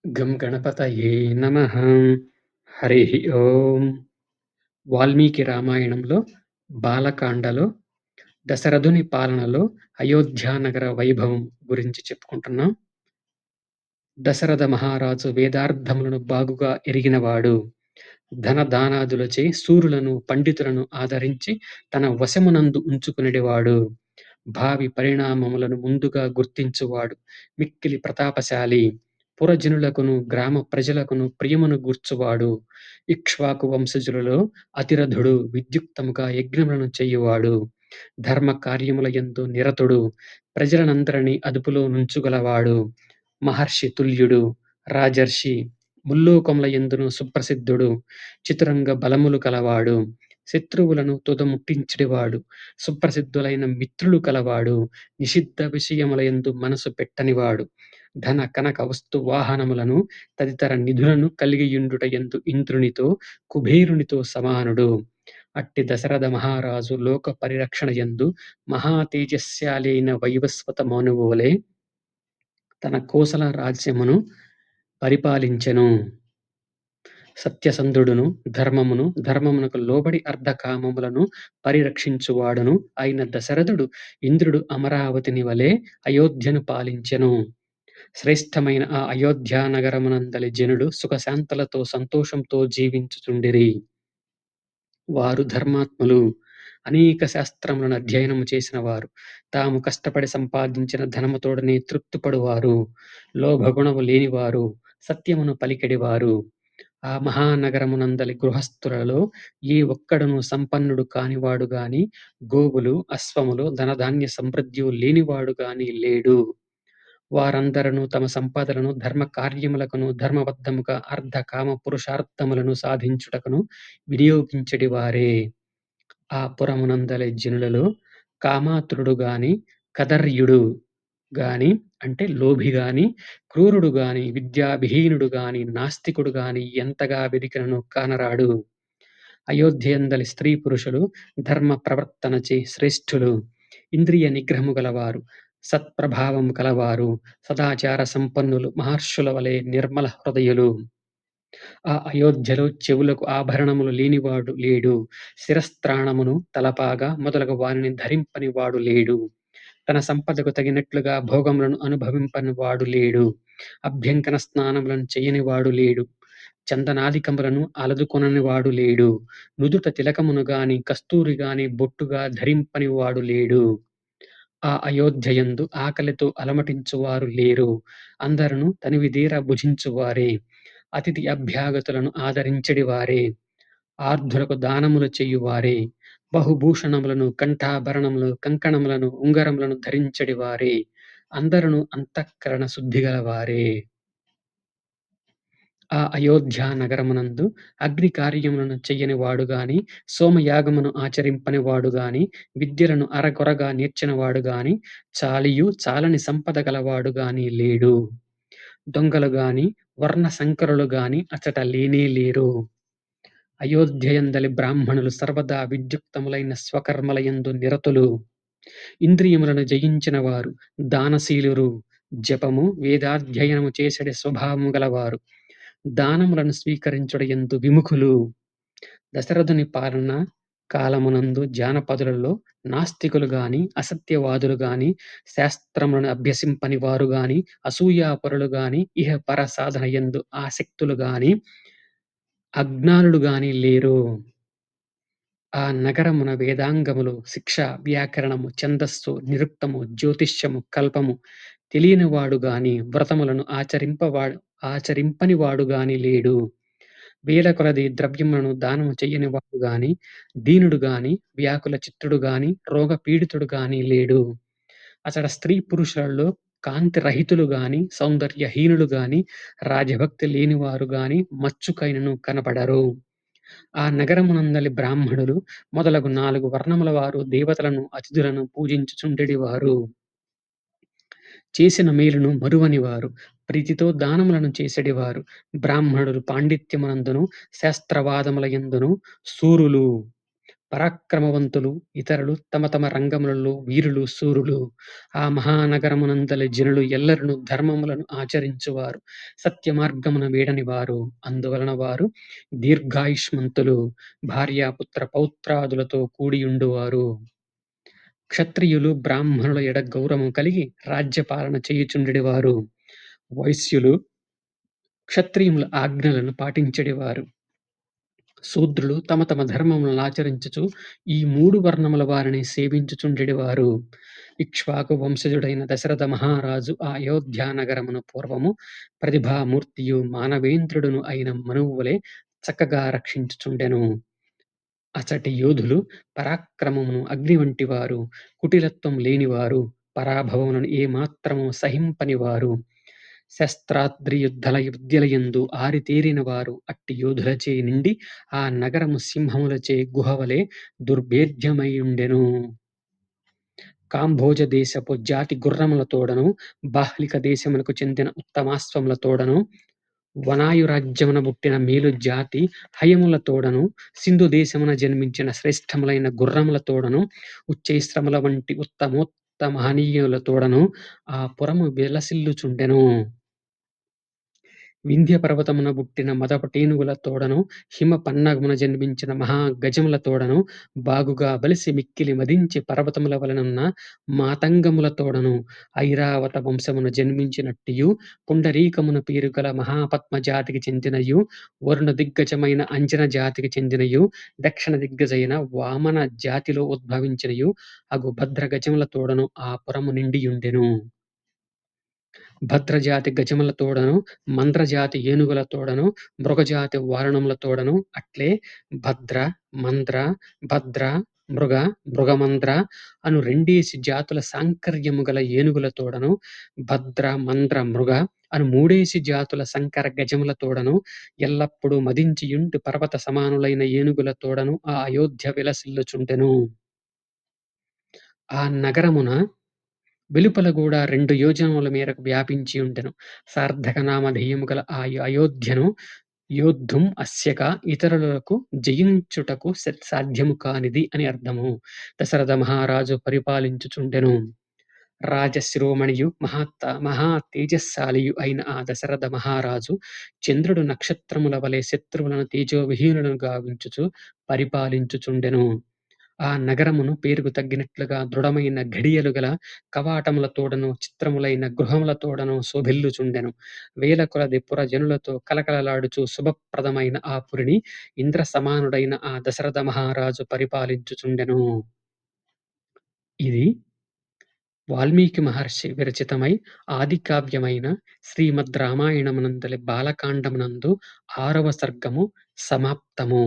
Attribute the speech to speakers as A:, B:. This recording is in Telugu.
A: గం గణపతయే నమః. హరిః ఓం. వాల్మీకి రామాయణంలో బాలకాండలో దశరథుని పాలనలో అయోధ్యానగర వైభవం గురించి చెప్పుకుంటున్నాం. దశరథ మహారాజు వేదార్థములను బాగుగా ఎరిగినవాడు. ధనదానాదులచే శూరులను పండితులను ఆదరించి తన వశమునందు ఉంచుకునెడివాడు. భావి పరిణామములను ముందుగా గుర్తించువాడు. మిక్కిలి ప్రతాపశాలి. పురజనులకును గ్రామ ప్రజలకును ప్రియమును గూర్చువాడు. ఇక్ష్వాకు వంశజులలో అతిరథుడు. విద్యుక్తముగా యజ్ఞములను చేయువాడు. ధర్మ కార్యముల యందు నిరతుడు. ప్రజలనందరినీ అదుపులో నుంచుగలవాడు. మహర్షి తుల్యుడు. రాజర్షి. ముల్లోకముల యందును సుప్రసిద్ధుడు. చతురంగ బలములు కలవాడు. శత్రువులను తుదముట్టించెడివాడు. సుప్రసిద్ధులైన మిత్రులు కలవాడు. నిషిద్ధ విషయముల యందు మనసు పెట్టనివాడు. ధన కనక వస్తు వాహనములను తదితర నిధులను కలిగియుండుట యందు ఇంద్రునితో కుబేరునితో సమానుడు. అట్టి దశరథ మహారాజు లోక పరిరక్షణ యందు మహా తేజస్శాలైన వైవస్వత మనువోలే తన కోసల రాజ్యమును పరిపాలించెను. సత్యసంధుడును ధర్మమును ధర్మమునకు లోబడి అర్ధకామములను పరిరక్షించువాడును అయిన దశరథుడు ఇంద్రుడు అమరావతిని వలె అయోధ్యను పాలించెను. శ్రేష్టమైన ఆ అయోధ్యానగరమునందలి జనులు సుఖశాంతులతో సంతోషంతో జీవించుచుండిరి. వారు ధర్మాత్ములు. అనేక శాస్త్రములను అధ్యయనము చేసినవారు. తాము కష్టపడి సంపాదించిన ధనముతోడనే తృప్తిపడువారు. లోభగుణము లేనివారు. సత్యమును పలికెడివారు. ఆ మహానగరమునందలి గృహస్థులలో ఏ ఒక్కడును సంపన్నుడు కానివాడు గాని, గోవులు, అశ్వములు, ధనధాన్య సమృద్ధియు లేనివాడు గాని లేడు. వారందరూ తమ సంపదలను ధర్మ కార్యములకును ధర్మబద్ధముగా అర్ధ కామ పురుషార్థములను సాధించుటకును వినియోగించెడివారే. ఆ పురమునందలి జనులలో కామాతురుడు గాని, కదర్యుడు గాని అంటే లోభి గాని, క్రూరుడు గాని, విద్యావిహీనుడు గాని, నాస్తికుడు గాని ఎంతగా వెదికినను కానరాడు. అయోధ్యయందలి స్త్రీ పురుషులు ధర్మ ప్రవర్తనచే శ్రేష్ఠులు. ఇంద్రియ నిగ్రహము గలవారు. సత్ప్రభావము కలవారు. సదాచార సంపన్నులు. మహర్షుల వలె నిర్మల హృదయులు. ఆ అయోధ్యలో చెవులకు ఆభరణములు లేనివాడు లేడు. శిరస్త్రాణమును, తలపాగా మొదలగు వానిని ధరింపని వాడు లేడు. తన సంపదకు తగినట్లుగా భోగములను అనుభవింపని వాడు లేడు. అభ్యంకన స్నానములను చెయ్యనివాడు లేడు. చందనాదికములను అలదుకొనని వాడు లేడు. నుదుట తిలకమును గాని కస్తూరి గాని బొట్టుగా ధరింపని వాడు లేడు. ఆ అయోధ్యయందు ఆకలితో అలమటించువారు లేరు. అందరును తనివిదీర భుజించువారే. అతిథి అభ్యాగతులను ఆదరించెడివారే. ఆర్ధులకు దానములు చెయ్యువారే. బహుభూషణములను, కంఠాభరణములు, కంకణములను, ఉంగరములను ధరించెడివారే. అందరును అంతఃకరణ శుద్ధిగలవారే. ఆ అయోధ్యా నగరమునందు అగ్ని కార్యములను చెయ్యని వాడు గాని, సోమయాగమును ఆచరింపని వాడు గాని, విద్యలను అరకొరగా నేర్చినవాడు గాని, చాలియు చాలని సంపద గలవాడు గాని లేడు. దొంగలు గాని, వర్ణ సంకరులు గాని అచట లేనే లేరు. అయోధ్యయందలి బ్రాహ్మణులు సర్వదా విద్యుక్తములైన స్వకర్మలయందు నిరతులు. ఇంద్రియములను జయించినవారు. దానశీలురు. జపము, వేదాధ్యయనము చేసెడి స్వభావము గలవారు. దానములను స్వీకరించుటయందు విముఖులు. దశరథుని పాలన కాలమునందు జానపదులలో నాస్తికులు గాని, అసత్యవాదులు గాని, శాస్త్రములను అభ్యసింపని వారు గాని, అసూయాపరులు గాని, ఇహ పర సాధన యందు ఆసక్తులు గాని, అజ్ఞానులు గాని లేరు. ఆ నగరమున వేదాంగములు, శిక్ష, వ్యాకరణము, ఛందస్సు, నిరుక్తము, జ్యోతిష్యము, కల్పము తెలియనివాడు గాని, వ్రతములను ఆచరింపని వాడు గాని లేడు. వేల కొలది ద్రవ్యములను దానము చెయ్యనివాడు గాని, దీనుడు గాని, వ్యాకుల చిత్తుడు గాని, రోగపీడితుడు గాని లేడు. అతడ స్త్రీ పురుషులలో కాంతి రహితులు గాని, సౌందర్యహీనులు గాని, రాజభక్తి లేనివారు గాని మచ్చుకైనను కనపడరు. ఆ నగరమునందలి బ్రాహ్మణులు మొదలగు 4 వర్ణముల వారు దేవతలను, అతిథులను పూజించుచుండెడివారు. చేసిన మేలును మరువనివారు. ప్రీతితో దానములను చేసెడివారు. బ్రాహ్మణులు పాండిత్యమునందును శాస్త్రవాదముల యందును శూరులు. పరాక్రమవంతులు, ఇతరులు తమ తమ రంగములలో వీరులు, శూరులు. ఆ మహానగరమునందలి జనులు ఎల్లరును ధర్మములను ఆచరించువారు. సత్య మార్గమున వీడని వారు. అందువలన వారు దీర్ఘాయుష్మంతులు. భార్యాపుత్ర పౌత్రాదులతో కూడియుండువారు. క్షత్రియులు, బ్రాహ్మణుల ఎడ గౌరవము కలిగి రాజ్యపాలన చేయుచుండెడివారు. వైశ్యులు క్షత్రియుల ఆజ్ఞలను పాటించెడివారు. శూద్రులు తమ తమ ధర్మములనాచరించుచు ఈ 3 వర్ణముల వారిని సేవించుచుండెడివారు. ఇక్ష్వాకు వంశజుడైన దశరథ మహారాజు ఆ అయోధ్యా నగరమును పూర్వము ప్రతిభామూర్తియు మానవేంద్రుడును అయిన మనువు వలె చక్కగా రక్షించుచుండెను. అచటి యోధులు పరాక్రమమును అగ్ని వంటివారు, కుటిలత్వం లేనివారు, పరాభవములను ఏమాత్రము సహింపనివారు. శస్త్రాద్రియుద్ధల విద్యలయందు ఆరితేరినవారు. అట్టి యోధులచే నిండి ఆ నగరము సింహములచే గుహవలె దుర్భేద్యమైయుండెను. కాంభోజ దేశపు జాతి గుర్రముల తోడను, బాహ్లిక దేశమునకు చెందిన ఉత్తమాశ్వముల తోడను, వనాయురాజ్యమున బుట్టిన మేలు జాతి హయముల తోడను, సింధు దేశమున జన్మించిన శ్రేష్ఠములైన గుర్రముల తోడను, ఉచ్చైశ్రముల వంటి ఉత్తమోత్తమహనీయుల తోడను ఆ పురము విలసిల్లుచుండెను. వింధ్య పర్వతమున బుట్టిన మదపటేనుగుల తోడను, హిమ పన్నగమున జన్మించిన మహాగజముల తోడను, బాగుగా బలిసి మిక్కిలి మదించి పర్వతముల వలనున్న మాతంగముల తోడను, ఐరావత వంశమున జన్మించినట్టియు, పుండరీకమున పేరుగల మహాపద్మ జాతికి చెందినయు, వరుణ దిగ్గజమైన అంజన జాతికి చెందినయు, దక్షిణ దిగ్గజైన వామన జాతిలో ఉద్భవించినయు అగు భద్రగజముల తోడను ఆ పురము నిండియుండెను. భద్రజాతి గజముల తోడను, మంద్రజాతి ఏనుగుల తోడను, మృగజాతి వారణముల తోడను, అట్లే భద్ర, మంద్ర, భద్ర, మృగ, మృగమంద్ర అను రెండేసి జాతుల సాంకర్యము గల ఏనుగుల తోడను, భద్ర, మంద్ర, మృగ అను మూడేసి జాతుల సంకర గజముల తోడను, ఎల్లప్పుడూ మదించియుండు పర్వత సమానులైన ఏనుగుల తోడను ఆ అయోధ్య విలసిల్లుచుండెను. ఆ నగరమున వెలుపల గూడా 2 యోజనముల మేరకు వ్యాపించి ఉండెను. సార్థక నామధేయము గల ఆ అయోధ్యను యోద్ధుం అస్యక ఇతరులకు జయించుటకు సాధ్యము కానిది అని అర్థము. దశరథ మహారాజు పరిపాలించుచుండెను. రాజశిరోమణియు మహా తేజస్శాలియు అయిన ఆ దశరథ మహారాజు చంద్రుడు నక్షత్రముల వలె శత్రువులను తేజోవిహీనులను గావించుచు పరిపాలించుచుండెను. ఆ నగరమును పేరుకు తగ్గినట్లుగా దృఢమైన ఘడియలు గల కవాటముల తోడను, చిత్రములైన గృహముల తోడను శోభిల్లుచుండెను. వేల కొలది పురజనులతో కలకలలాడుచు శుభప్రదమైన ఆ పురిని ఇంద్ర సమానుడైన ఆ దశరథ మహారాజు పరిపాలించుచుండెను. ఇది వాల్మీకి మహర్షి విరచితమై ఆదికావ్యమైన శ్రీమద్ రామాయణమునందలి బాలకాండమునందు 6వ సర్గము సమాప్తము.